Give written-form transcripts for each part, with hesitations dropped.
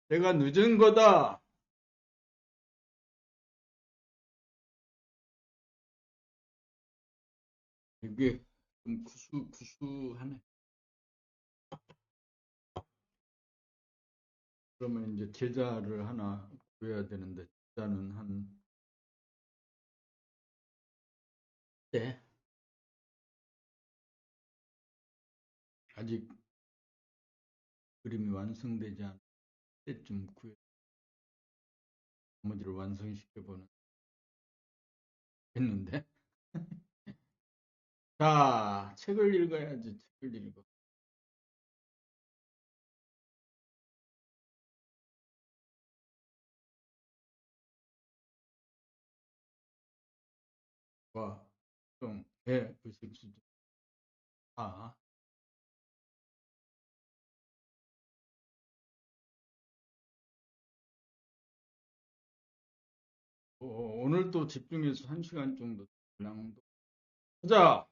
내가 늦은 거다. 이게 좀 구수하네. 그러면 이제 제자를 하나 구해야 되는데, 제자는 네. 아직 그림이 완성되지 않을 때쯤 나머지를 완성시켜보는 했는데. 자, 책을 읽어야지, 책을 읽어. 와, 좀, 예, 의식 수준. 아, 오늘 또 집중해서 1시간 정도 낭독. 보자!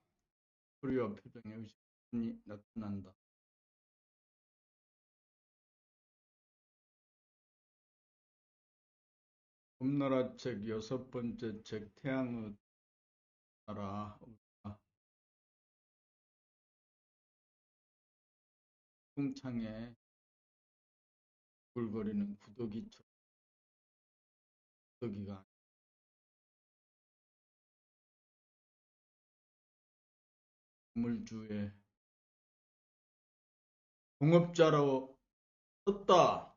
소리와 표정의 의식이 나타난다. 봄나라 책 6번째 책, 태양의 나라. 풍창에 굴거리는 구더기처럼, 구더기가 물주에 동업자로 떴다.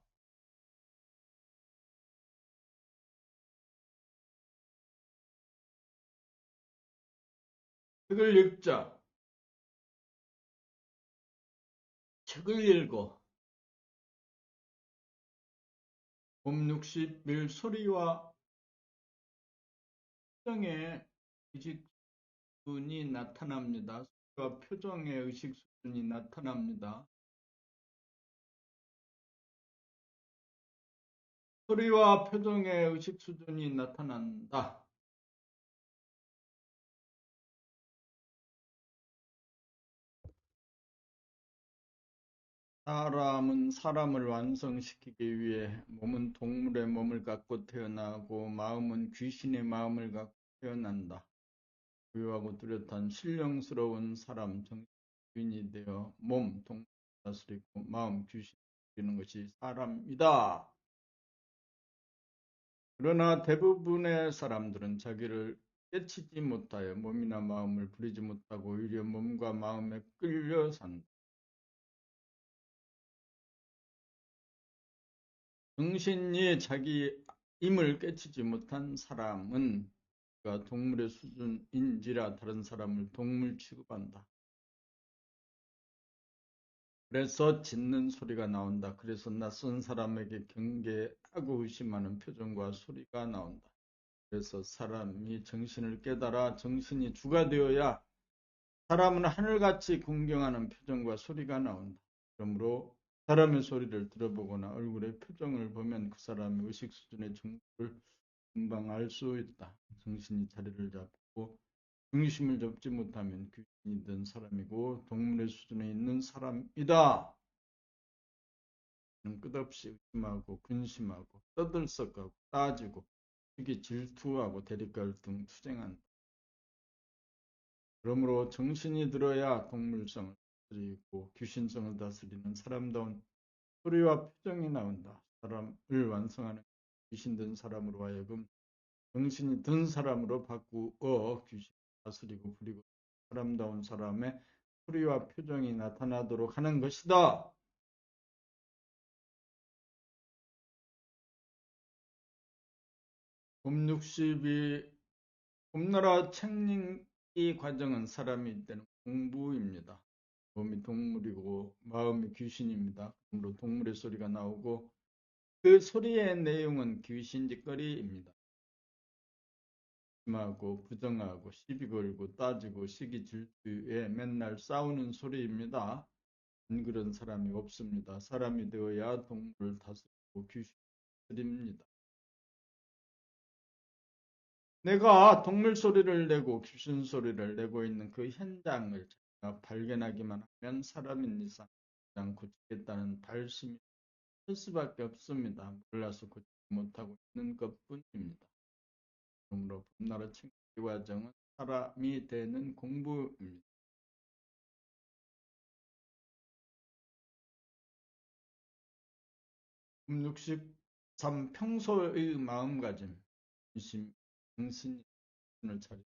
책을 읽자. 책을 읽어. 봄 60일 소리와 표정의 의식 수준이 나타납니다. 소리와 표정의 의식 수준이 나타납니다. 소리와 표정의 의식 수준이 나타난다. 사람은 사람을 완성시키기 위해 몸은 동물의 몸을 갖고 태어나고 마음은 귀신의 마음을 갖고 태어난다. 고요하고 뚜렷한 신령스러운 사람 정신이 되어 몸, 동물 다스리고 마음, 귀신 다스리는 것이 사람이다. 그러나 대부분의 사람들은 자기를 깨치지 못하여 몸이나 마음을 부리지 못하고 오히려 몸과 마음에 끌려 산다. 정신이 자기 임을 깨치지 못한 사람은 그가 동물의 수준인지라 다른 사람을 동물 취급한다. 그래서 짖는 소리가 나온다. 그래서 낯선 사람에게 경계하고 의심하는 표정과 소리가 나온다. 그래서 사람이 정신을 깨달아 정신이 주가 되어야 사람은 하늘같이 공경하는 표정과 소리가 나온다. 그러므로 사람의 소리를 들어보거나 얼굴의 표정을 보면 그 사람의 의식 수준의 정도를 금방 알 수 있다. 정신이 자리를 잡고 중심을 잡지 못하면 귀신이 된 사람이고 동물의 수준에 있는 사람이다. 끝없이 의심하고 근심하고 떠들썩하고 따지고 특히 질투하고 대립갈등 투쟁한다. 그러므로 정신이 들어야 동물성을 다스리고 귀신성을 다스리는 사람다운 소리와 표정이 나온다. 사람을 완성하는 귀신된 사람으로 하여금 정신이 든 사람으로 바꾸어 귀신 다스리고 부리고 사람다운 사람의 소리와 표정이 나타나도록 하는 것이다. 봄 60이 봄나라 책 읽기 과정은 사람이 때는 공부입니다. 몸이 동물이고 마음이 귀신입니다. 그러므로 동물의 소리가 나오고 그 소리의 내용은 귀신짓거리입니다. 심하고 부정하고 시비 걸고 따지고 시기 질투에 맨날 싸우는 소리입니다. 안 그런 사람이 없습니다. 사람이 되어야 동물을 다스리고 귀신을 다스립니다. 내가 동물 소리를 내고 귀신 소리를 내고 있는 그 현장을 제가 발견하기만 하면 사람인 이상 그냥 고치겠다는 발심이 할 수밖에 없습니다. 몰라서 고치지 못하고 있는 것뿐입니다. 그러므로 봄나라 책기 과정은 사람이 되는 공부입니다. 63. 평소의 마음가짐. 정신이 을 차리.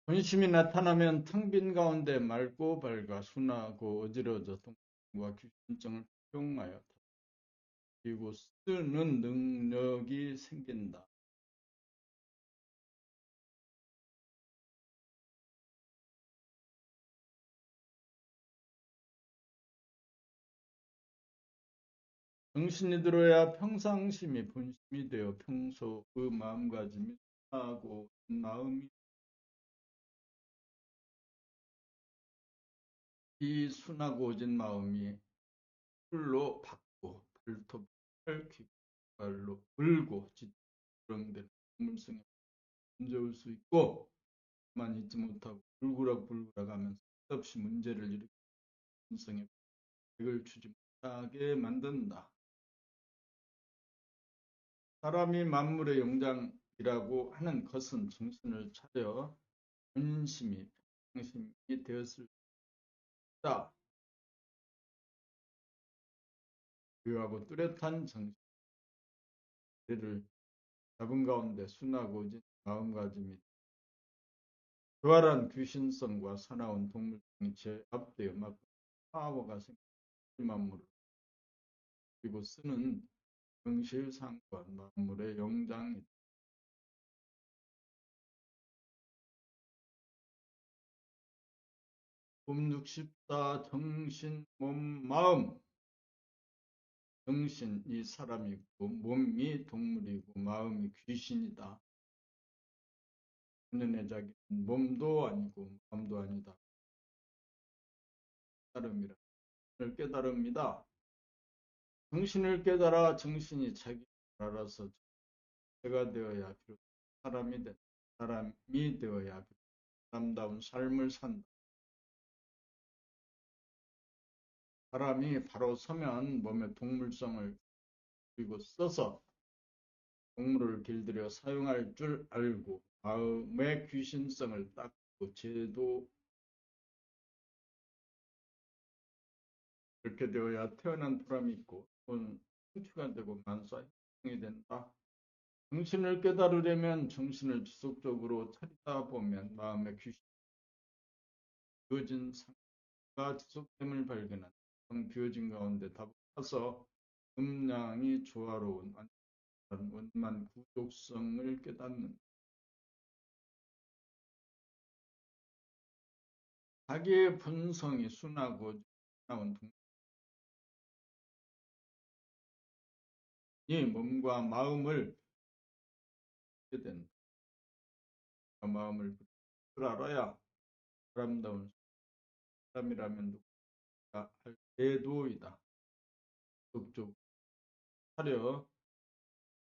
본심이 나타나면 텅 빈 가운데 맑고 밝아 순하고 어지러져 동과 귀신증을 포용하여 그리고 쓰는 능력이 생긴다. 정신이 들어야 평상심이 본심이 되어 평소의 마음가짐이 순하고 마음이 이 순하고 오진 마음이 풀로 받고 발톱 펼치고 발로 불고 지렁대는 물성에 문제올 수 있고 만 잊지 못하고 불구락불구락 하면서 끝없이 문제를 일으키는 물성에 백을 주지 못하게 만든다. 사람이 만물의 영장이라고 하는 것은 정신을 차려 본심이 평심이 되었을 때다. 교하고 뚜렷한 정신을 잡은 가운데 순하고 오진 마음가짐이 교활한 귀신성과 사나운 동물성이 제압되어 막 파워가 생긴 만물을 그리고 쓰는 정실상과 만물의 영장이다. 봄 64. 정신, 몸, 마음. 정신이 사람이고 몸이 동물이고 마음이 귀신이다. 본연의 자기는 몸도 아니고 마음도 아니다. 깨달음이라 깨달음이다. 정신을 깨달아 정신이 자기를 알아서 제가 되어야 비로소 사람이 된다. 사람이 되어야 비로소 사람다운 삶을 산다. 사람이 바로 서면 몸의 동물성을 그리고 써서 동물을 길들여 사용할 줄 알고 마음의 귀신성을 닦고 제도 이렇게 되어야 태어난 보람이 있고 또 성취가 되고 만사형이 된다. 정신을 깨달으려면 정신을 지속적으로 차리다 보면 마음의 귀신 비워진 상태가 지속됨을 발견한 비워진 가운데 답을 음량이 조화로운 원만 구족성을 깨닫는 자기의 본성이 순하고 나온 동이 몸과 마음을 하게 된다. 마음을 알아야 아름다운 사람이라면 누구나 할 대도이다. 적극 하려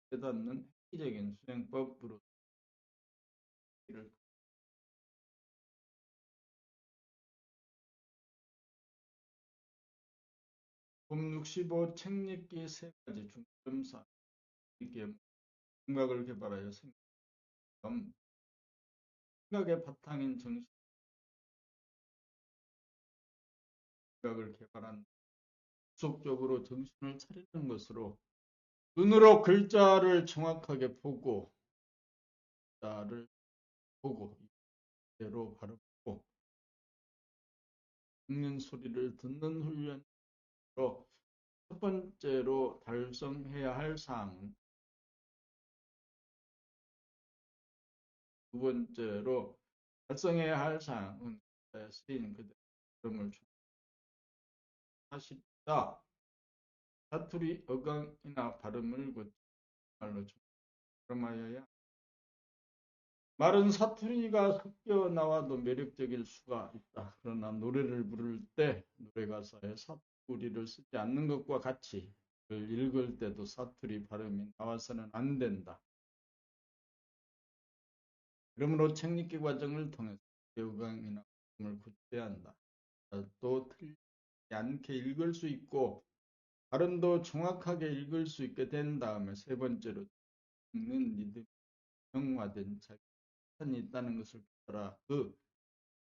깨닫는 획기적인 수행법으로 이를 봄 65. 책읽기 세 가지 중점사 이게 생각을 개발하여 생각의 바탕인 정신각을 개발한 지속적으로 정신을 차리는 것으로 눈으로 글자를 정확하게 보고 글자를 보고 이대로 바르고 읽는 소리를 듣는 훈련으로 첫 번째로 달성해야 할 사항은 두 번째로 달성해야 할 사항은 쓰인 그대로 하십니다. 사투리, 어강이나 발음을 고쳐 말로 발음하여야 말은 사투리가 섞여 나와도 매력적일 수가 있다. 그러나 노래를 부를 때 노래 가사에 사투리를 쓰지 않는 것과 같이 읽을 때도 사투리 발음이 나와서는 안 된다. 그러므로 책읽기 과정을 통해서 어강이나 발음을 고쳐야 한다. 또 않게 읽을 수 있고 발음도 정확하게 읽을 수 있게 된 다음에 세 번째로 읽는 리듬이 정화된 자기 선이 있다는 것을 깨달아 그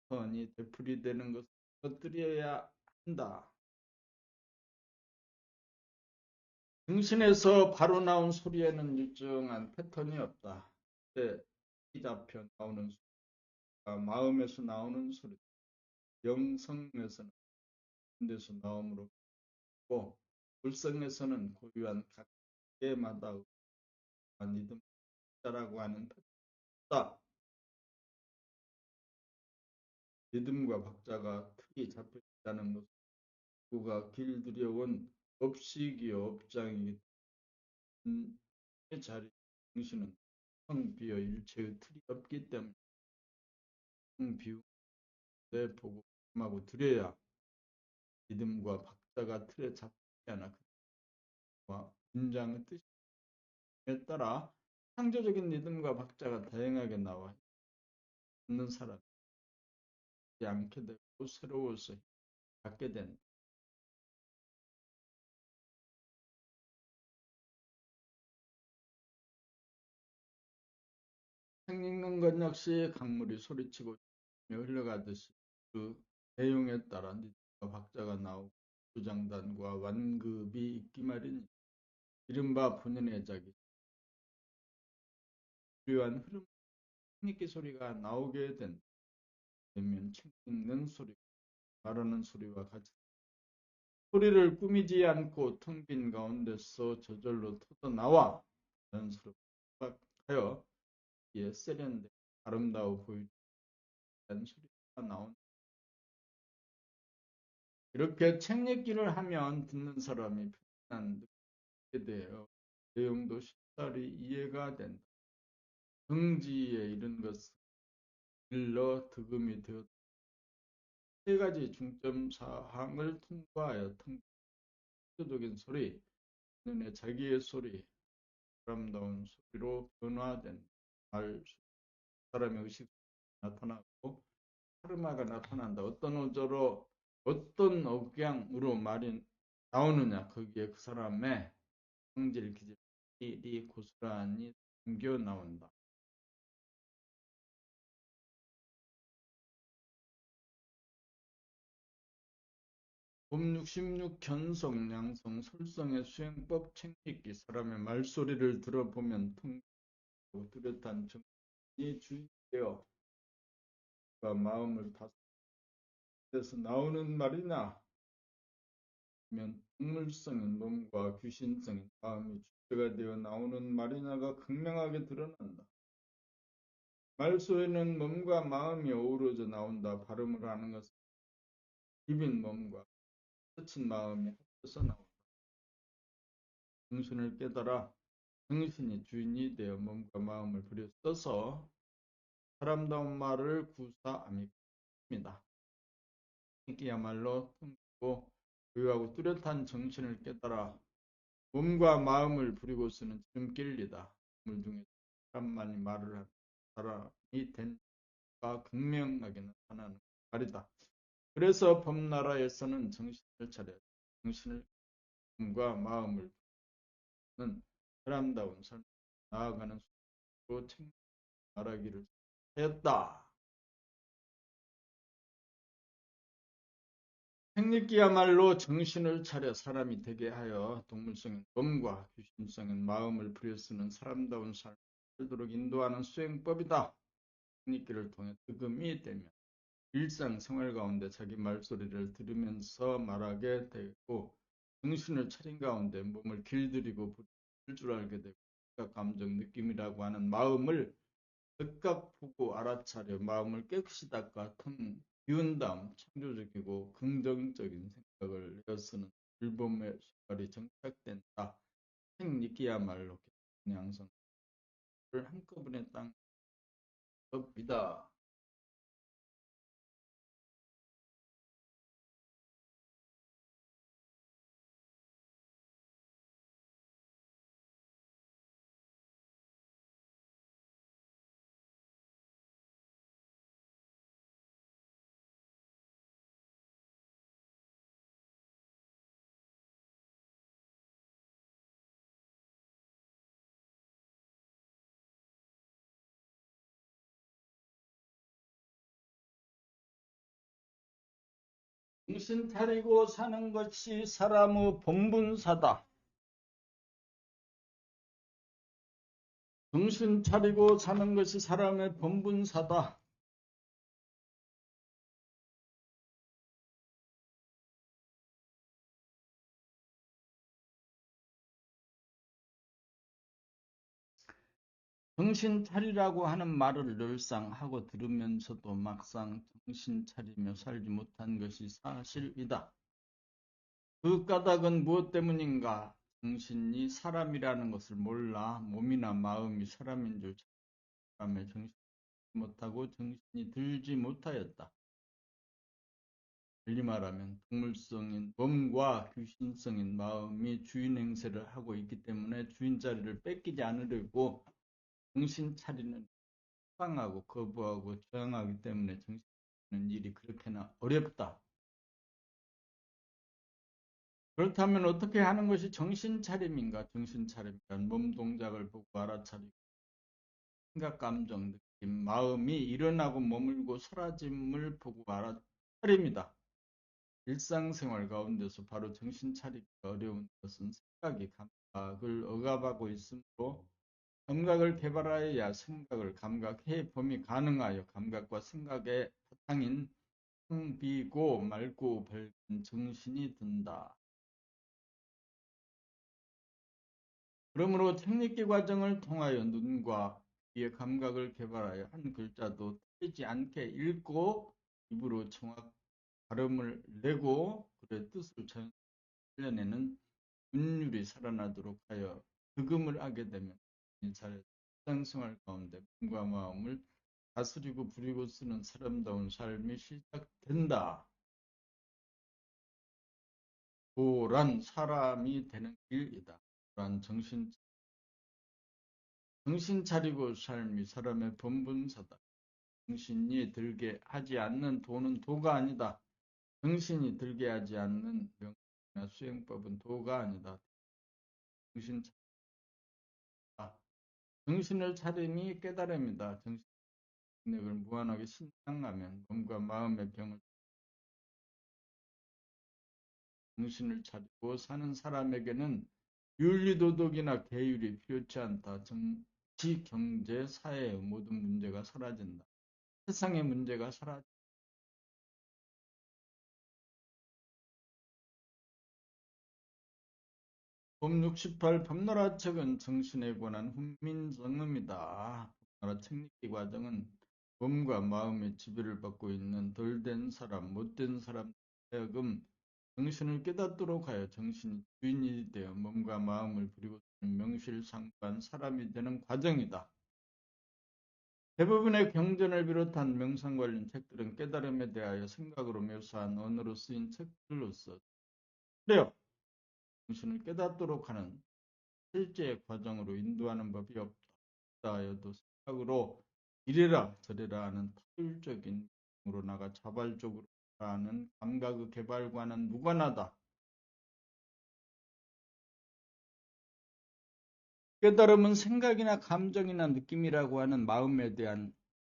선이 되풀이되는 것을 터뜨려야 한다. 정신에서 바로 나온 소리에는 일정한 패턴이 없다. 이 잡혀 나오는 소리가 마음에서 나오는 소리, 영성에서는 데서 나옴으로 고 불성에서는 고유한 각계마다 리듬자라고 하는 패턴이다. 리듬과 박자가 틀이 잡혀 있다는 것은 구가 길들여온 업식이요 업장이기 때문에 자리 정신은 텅 비어 일체의 틀이 없기 때문에 텅 비운 데 보고 하고 들여야 리듬과 박자가 틀에 잡히지 않아 문장의 뜻에 따라 창조적인 리듬과 박자가 다양하게 나와 있는 사람이 않게 되고 새로워서 갖게 된다. 책 읽는 것 역시 강물이 소리치고 흘러가듯이 그 내용에 따라 리듬과 박자가 나오고 주장단과 완급이 있기 마련이다. 이른바 본연의 자기 주요한 흐름 책읽기 소리가 나오게 되면 책 읽는 소리, 말하는 소리와 같이 소리를 꾸미지 않고 텅 빈 가운데서 저절로 터져나와 자연스럽게 하여 이에 세련되고 아름다워 보이는 소리가 나온다. 이렇게 책 읽기를 하면 듣는 사람이 편안한 느낌이 되어 내용도 쉽사리 이해가 된다. 정지에 이른 것은 일러 득음이 되었다. 세 가지 중점 사항을 통과하여 통조적인 소리, 눈의 자기의 소리, 아름다운 소리로 변화된 말, 사람의 의식 나타나고 카르마가 나타난다. 어떤 어조로 어떤 억양으로 말이 나오느냐 거기에 그 사람의 성질, 기질이 고스란히 담겨 나온다. 봄 66 견성, 양성, 설성의 수행법 책 읽기 사람의 말소리를 들어보면 통하고 뚜렷한 정신이 주인되어 마음을 다스려서 나오는 말이나 면 동물성인 몸과 귀신성인 마음이 주체가 되어 나오는 말이나가 극명하게 드러난다. 말소에는 몸과 마음이 어우러져 나온다. 발음을 하는 것은 비빈 몸과 스친 마음이 합쳐서 나온다. 정신을 깨달아 정신이 주인이 되어 몸과 마음을 부려 써서 사람다운 말을 구사합니다. 이야말로 통하고 고유하고 뚜렷한 정신을 깨달아 몸과 마음을 부리고 쓰는 지름길이다. 물 중에 사람만이 말을 하는 사람이 된가 극명하게 나타나는 말이다. 그래서 범나라에서는 정신을 차려 정신을 몸과 마음을 부리는 사람다운 삶 나아가는 수로 말하기를 하였다. 책읽기야말로 정신을 차려 사람이 되게 하여 동물성인 몸과 귀신성인 마음을 부려쓰는 사람다운 삶을 살도록 인도하는 수행법이다. 책읽기를 통해 득음이 되면 일상생활 가운데 자기 말소리를 들으면서 말하게 되고 정신을 차린 가운데 몸을 길들이고 부릴 줄 알게 되고 감정, 느낌이라고 하는 마음을 즉각 보고 알아차려 마음을 깨끗이 닦아 비운 다음 창조적이고 긍정적인 생각을 내어쓰는 불범의 시발이 정착된다. 책읽기야말로 양성을 한꺼번에 땅 법이다. 정신 차리고 사는 것이 사람의 본분사다. 정신 차리고 사는 것이 사람의 본분사다. 정신 차리라고 하는 말을 늘상 하고 들으면서도 막상 정신 차리며 살지 못한 것이 사실이다. 그 까닭은 무엇 때문인가? 정신이 사람이라는 것을 몰라 몸이나 마음이 사람인 줄 사람의 정신이 못하고 정신이 들지 못하였다. 달리 말하면 동물성인 몸과 귀신성인 마음이 주인 행세를 하고 있기 때문에 주인 자리를 뺏기지 않으려고 정신 차리는 방하고 거부하고 저항하기 때문에 정신 차리는 일이 그렇게나 어렵다. 그렇다면 어떻게 하는 것이 정신 차림인가? 정신 차림이란 몸 동작을 보고 알아차리고 생각, 감정, 느낌, 마음이 일어나고 머물고 사라짐을 보고 알아차립니다. 일상생활 가운데서 바로 정신 차리기가 어려운 것은 생각이 감각을 억압하고 있으므로 감각을 개발하여야 생각을 감각해 봄이 가능하여 감각과 생각의 바탕인 비고 맑고 밝은 정신이 든다. 그러므로 책읽기 과정을 통하여 눈과 귀의 감각을 개발하여 한 글자도 틀리지 않게 읽고 입으로 정확 발음을 내고 그의 뜻을 살려내는 운율이 살아나도록 하여 득음을 하게 되면 인사의 일상생활 가운데 몸과 마음을 다스리고 부리고 쓰는 사람다운 삶이 시작된다. 도란 사람이 되는 길이다. 도란 정신 차리고 삶이 사람의 본분사다. 정신이 들게 하지 않는 도는 도가 아니다. 정신이 들게 하지 않는 명령이나 수행법은 도가 아니다. 정신 차리다. 정신을 차림이 깨달음이다. 정신 능력을 무한하게 신장하면 몸과 마음의 병을 정신을 차리고 사는 사람에게는 윤리도덕이나 계율이 필요치 않다. 정치, 경제, 사회의 모든 문제가 사라진다. 세상의 문제가 사라진다. 법 68 법나라 책은 정신에 관한 훈민정음이다. 법나라 책읽기 과정은 몸과 마음의 지배를 받고 있는 덜된 사람, 못된 사람 하여금 정신을 깨닫도록 하여 정신이 주인이 되어 몸과 마음을 부리고 명실상부한 사람이 되는 과정이다. 대부분의 경전을 비롯한 명상 관련 책들은 깨달음에 대하여 생각으로 묘사한 언어로 쓰인 책들로서 그래요. 정신을 깨닫도록 하는 실제 과정으로 인도하는 법이 없다 하여도 생각으로 이래라 저래라 하는 타율적인 으로 나가 자발적으로 하는 감각의 개발과는 무관하다. 깨달음은 생각이나 감정이나 느낌이라고 하는 마음에 대한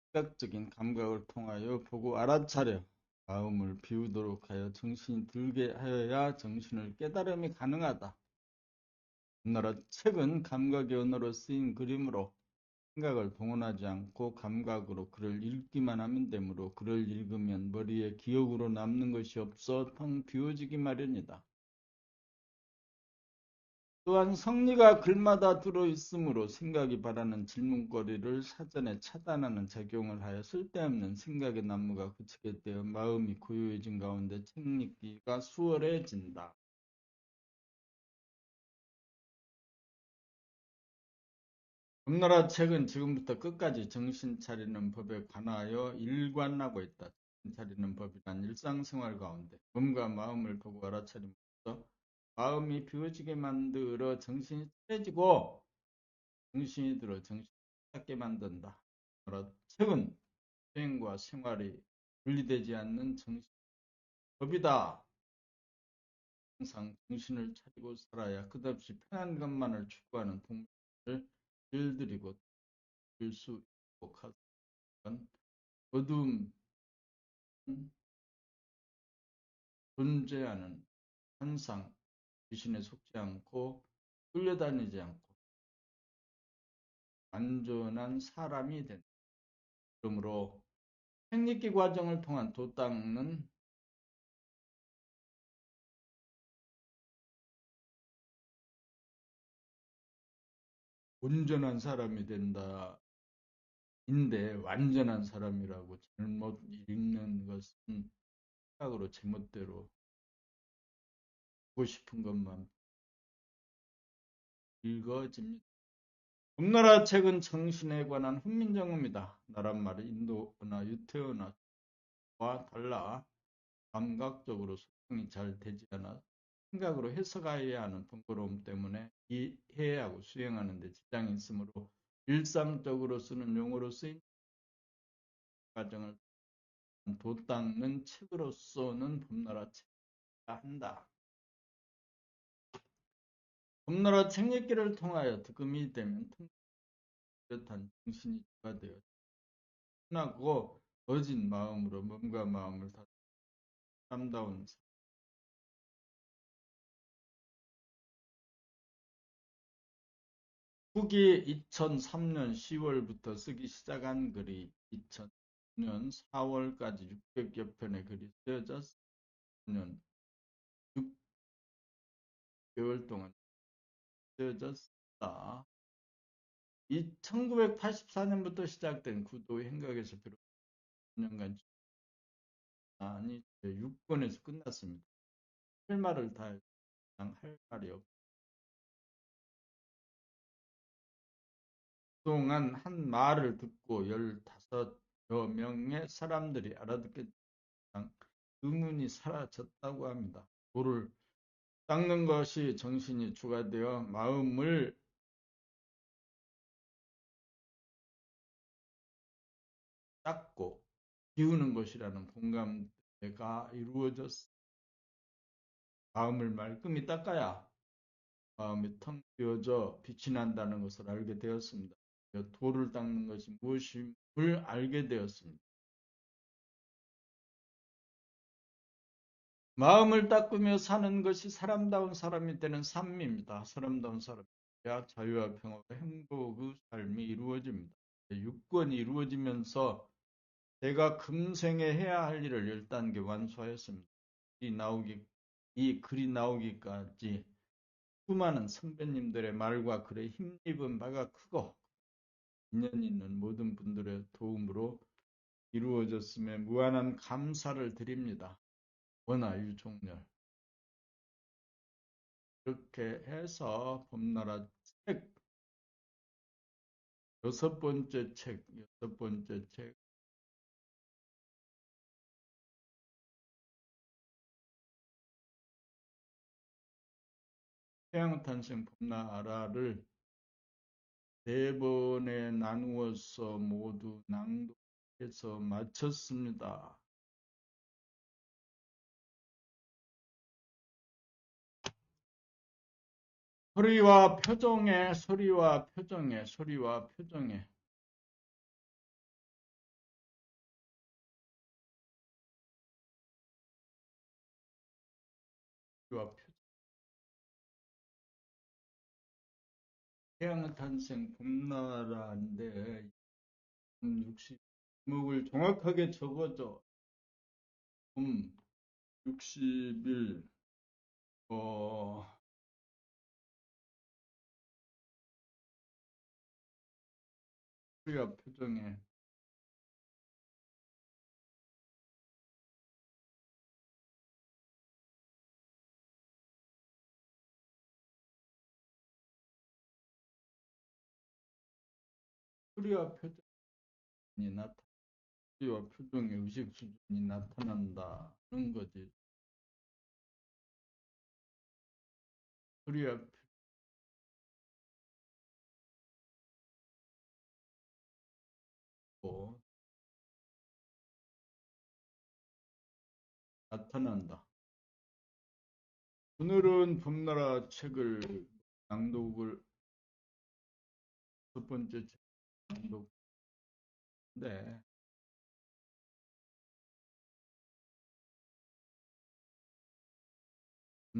시각적인 감각을 통하여 보고 알아차려 마음을 비우도록 하여 정신이 들게 하여야 정신을 깨달음이 가능하다. 우리나라 책은 감각의 언어로 쓰인 그림으로 생각을 동원하지 않고 감각으로 글을 읽기만 하면 되므로 글을 읽으면 머리에 기억으로 남는 것이 없어 텅 비워지기 마련이다. 또한 성리가 글마다 들어있으므로 생각이 바라는 질문거리를 사전에 차단하는 작용을 하여 쓸데없는 생각의 난무가 그치게 되어 마음이 고요해진 가운데 책 읽기가 수월해진다. 금나라 책은 지금부터 끝까지 정신 차리는 법에 관하여 일관하고 있다. 정신 차리는 법이란 일상생활 가운데 몸과 마음을 보고 알아차림으로써 마음이 비워지게 만들어 정신이 차려지고 정신이 들어 정신이 찾게 만든다. 책은 수행과 생활이 분리되지 않는 정신 법이다. 항상 정신을 차리고 살아야 끝없이 편한 것만을 추구하는 동물을 길들이고 들수 있고 가득한 어두움 존재하는 항상 귀신에 속지 않고 끌려다니지 않고 완전한 사람이 된다. 그러므로 생리기 과정을 통한 도당은 온전한 사람이 된다. 인데 완전한 사람이라고 잘못 읽는 것은 생각으로 제멋대로 보고 싶은 것만 읽어집니다. 꿈나라 책은 정신에 관한 훈민정음이다. 나란 말은 인도어나 유태어나와 달라 감각적으로 소통이 잘 되지 않아 생각으로 해석해야 하는 번거로움 때문에 이해하고 수행하는 데 지장이 있으므로 일상적으로 쓰는 용어로 쓰인 과정을 도닦는 책으로서는 범나라 책이라 한다. 범나라 책 읽기를 통하여 득음이 되면 뚜렷한 정신이 주가되어 순하고 거진 마음으로 몸과 마음을 다 사람다운 후기 2003년 10월부터 쓰기 시작한 글이 2009년 4월까지 600여 편의 글이 쓰여져 4년 6개월 동안 쓰여졌다. 1984년부터 시작된 구도 행각에서 비롯 5년간 아니 6권에서 끝났습니다. 할 말을 다 할 말이 없고 그동안 한 말을 듣고 15여 명의 사람들이 알아듣게 의문이 사라졌다고 합니다. 돌을 닦는 것이 정신이 주가되어 마음을 닦고 비우는 것이라는 공감대가 이루어졌습니다. 마음을 말끔히 닦아야 마음이 텅 비어져 빛이 난다는 것을 알게 되었습니다. 돌을 닦는 것이 무엇임을 알게 되었습니다. 마음을 닦으며 사는 것이 사람다운 사람이 되는 삶입니다. 사람다운 사람이야 자유와 평화와 행복의 삶이 이루어집니다. 육권이 이루어지면서 제가 금생에 해야 할 일을 10단계 완수하였습니다. 이 글이 나오기까지 수많은 선배님들의 말과 글에 힘입은 바가 크고 인연 있는 모든 분들의 도움으로 이루어졌음에 무한한 감사를 드립니다. 원하유종렬. 이렇게 해서 범나라 책, 여섯 번째 책, 태양탄생 범나라를 4번에 나누어서 모두 낭독해서 마쳤습니다. 소리와 표정에 소리와 표정에 소리와 표정에 소리와 표정 태양탄생 봄나라인데 60목을 정확하게 적어줘. 60일 소리와 표정에 소리와 표정이 소리와 표정의 의식 수준이 나타난다는 거지. 소리와 표정 나타난다. 오늘은 범나라 책을 낭독을 첫 번째 책 낭독인데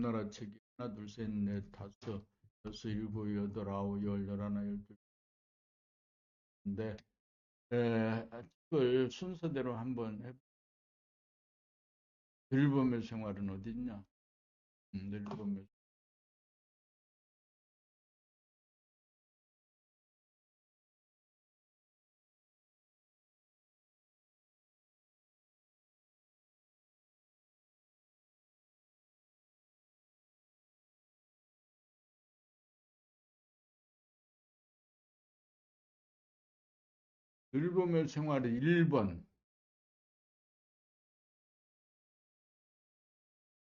나라 책이 하나, 둘, 셋, 넷, 다섯, 여섯, 일곱, 여덟, 아홉, 열, 열하나, 열둘. 인데 그걸 순서대로 한번 해. 들보며 생활은 어디 있냐? 들보며 들보며 생활의 1번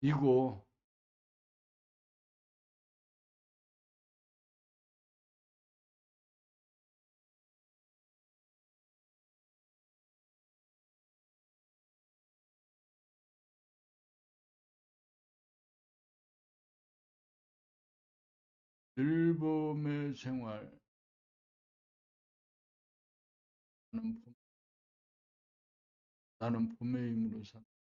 이고 들보며 생활 나는 봄의 힘으로 산다.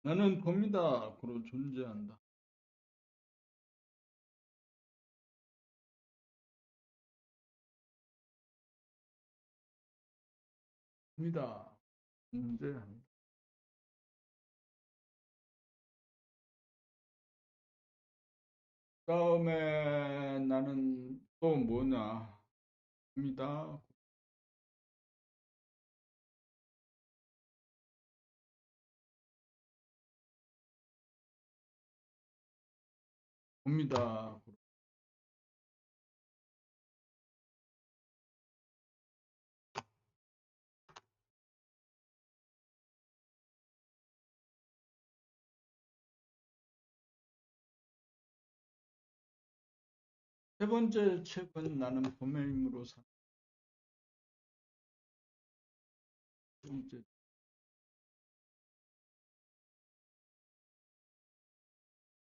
나는 봄이다. 그로 존재한다. 봄이다. 존재한다. 다음에 나는 또 뭐냐? 봄이다. 봄이다. 세 번째 책은 나는 봄의 힘으로 산다. 세 번째,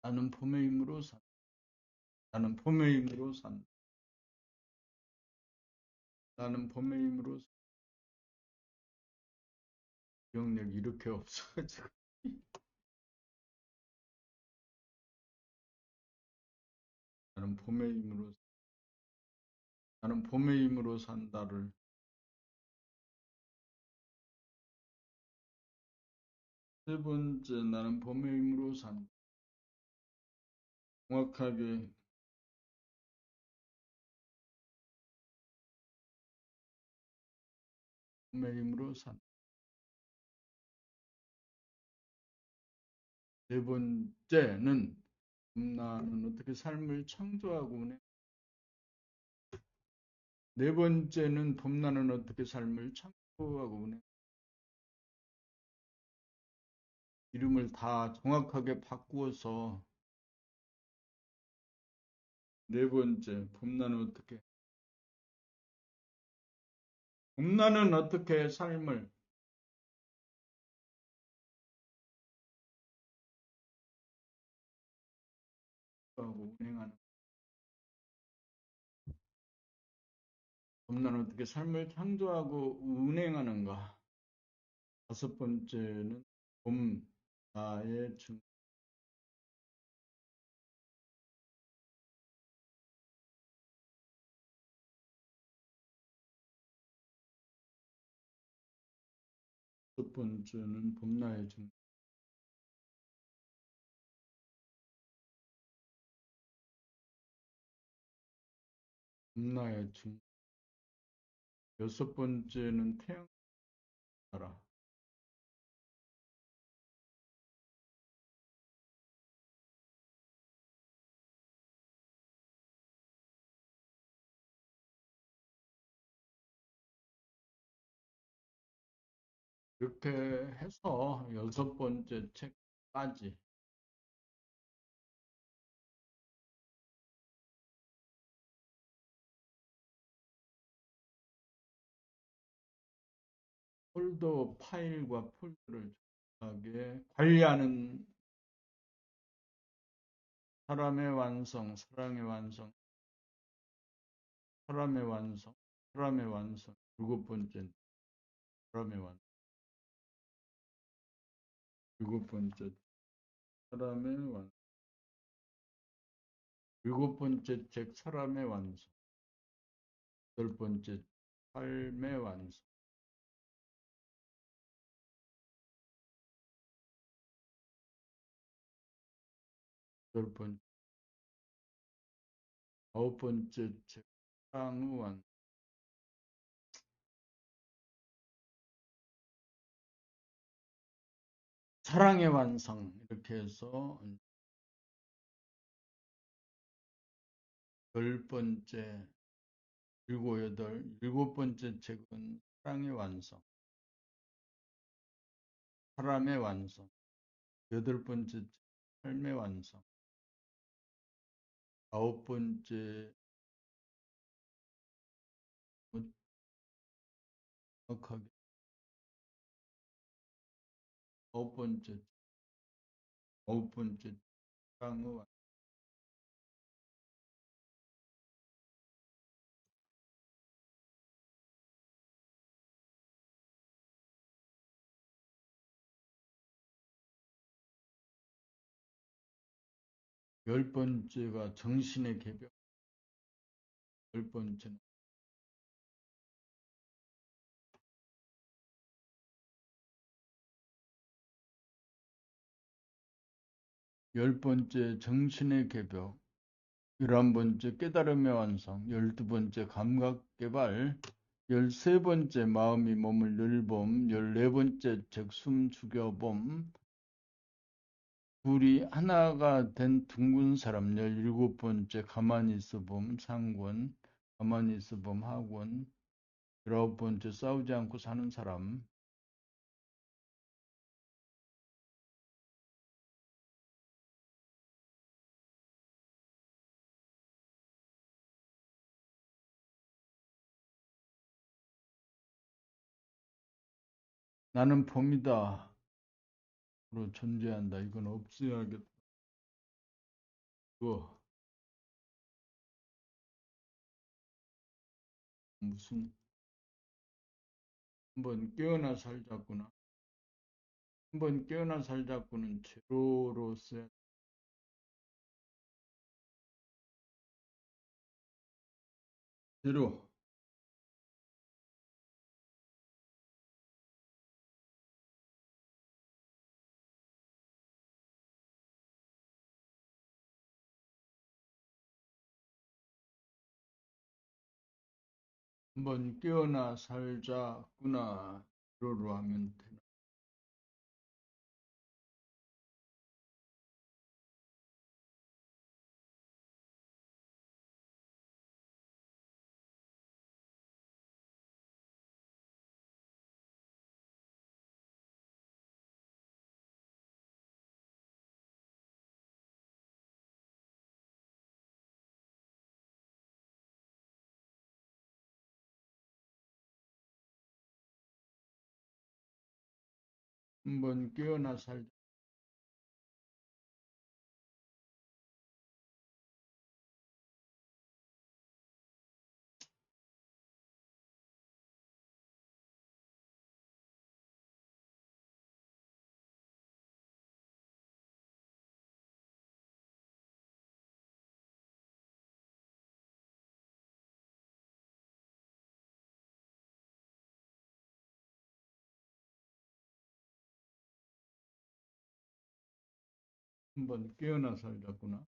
나는 봄의 힘으로 산다. 나는 봄의 힘으로 산다. 나는 봄의 힘으로 산다. 기억력이 이렇게 없어가지고. 나는 봄의 힘으로, 나는 봄의 힘으로 산다를 세 번째, 나는 봄의 힘으로 산다. 정확하게 봄의 힘으로 산다. 네 번째는 나는 어떻게 삶을 창조하고 운행. 네 번째는 봄나는 어떻게 삶을 창조하고 운행. 이름을 다 정확하게 바꾸어서 네 번째 봄나는 어떻게 삶을 하고 운행하는 나는 어떻게 삶을 창조하고 운행하는가? 다섯 번째는 봄, 나의 중, 다섯 번째는 봄, 나의 중, 봄, 나의 중. 여섯 번째는 태양 나라. 이렇게 해서 여섯 번째 책까지 폴더 파일과 폴더를 정확하게 관리하는 사람의 완성, 사랑의 완성, 사람의 완성, 사람의 완성. 일곱 번째, 사람의 완성. 일곱 번째, 사람의 완성. 일곱 번째 책, 사람의 완성. 여덟 번째, 삶의 완성. 여덟 번째, 아홉 번째 책, 사랑의 완성. 사랑의 완성. 이렇게 해서 열 번째, 일곱, 여덟, 일곱 번째 책은 사랑의 완성. 사람의 완성. 여덟 번째 책, 삶의 완성. 아홉 번째, 정확하게, 아홉 번째, 아홉 번째, 사랑의 완성. 열 번째가 정신의 개벽. 열 번째는 열 번째 정신의 개벽. 열한 번째 깨달음의 완성. 열두 번째 감각 개발. 열세 번째 마음이 몸을 늘봄. 열네 번째 적숨 죽여봄. 둘이 하나가 된 둥근 사람. 열일곱 번째 가만히 있어봄. 상권. 가만히 있어봄. 학원. 열아홉 번째 싸우지 않고 사는 사람. 나는 봄이다. 로 존재한다. 이건 없어야겠다. 뭐 무슨 한번 깨어나 살자꾸나. 한번 깨어나 살자꾸는 제로로 써야 제로. 한번 깨어나 살자꾸나. 제로로 하면 되나. 한번 깨어나 살자. 한번 깨어나 살자꾸나.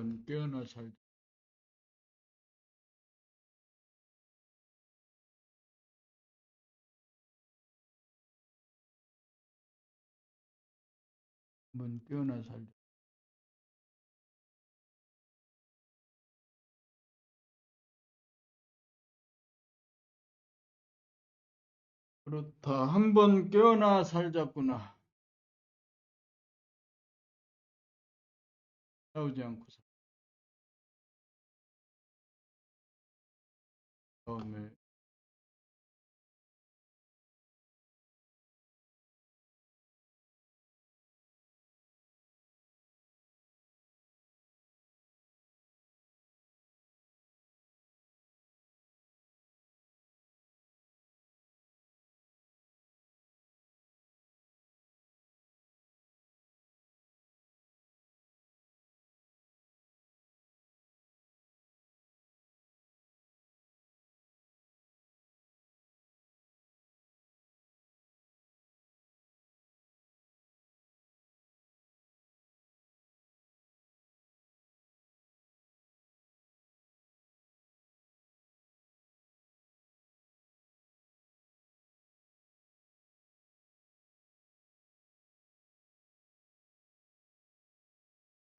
한번 깨어나 살자. 한번 깨어나 살자. 그렇다. 한번 깨어나 살자꾸나. 싸우지 않고 다음에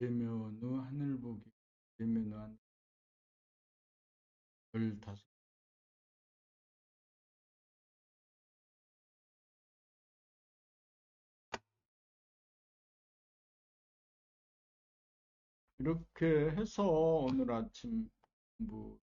계면의 하늘 보기. 계면의 하늘 15. 이렇게 해서 오늘 아침 공부